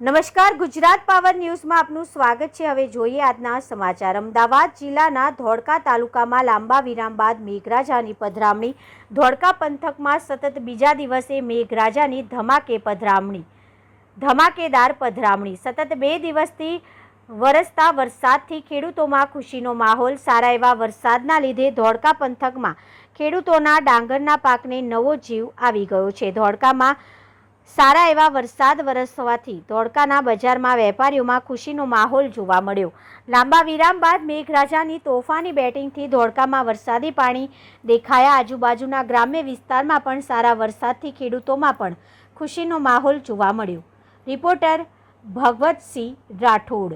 નમસ્કાર, ગુજરાત પાવર ન્યૂઝમાં આપનું સ્વાગત છે। હવે જોઈએ આજના સમાચાર। અમદાવાદ જિલ્લાના ધોળકા તાલુકામાં લાંબા વિરામ બાદ મેઘરાજાની પધરામણી। ધોળકા પંથકમાં સતત બીજા દિવસે મેઘરાજાની ધમાકેદાર પધરામણી। સતત 2 દિવસથી વરસતા વરસાદથી ખેડૂતોમાં ખુશીનો માહોલ। સારા એવા વરસાદના લીધે ધોળકા પંથકમાં ખેડૂતોના ડાંગરના પાકને નવો જીવ આવી ગયો છે। ધોળકામાં સારા એવા વરસાદ વરસવાથી ધોળકાના બજારમાં વેપારીઓમાં ખુશીનો માહોલ જોવા મળ્યો। લાંબા વિરામ બાદ મેઘરાજાની તોફાની બેટિંગથી ધોળકામાં વરસાદી પાણી દેખાયા। આજુબાજુના ગ્રામ્ય વિસ્તારમાં પણ સારા વરસાદથી ખેડૂતોમાં પણ ખુશીનો માહોલ જોવા મળ્યો। રિપોર્ટર ભગવતસિંહ રાઠોડ।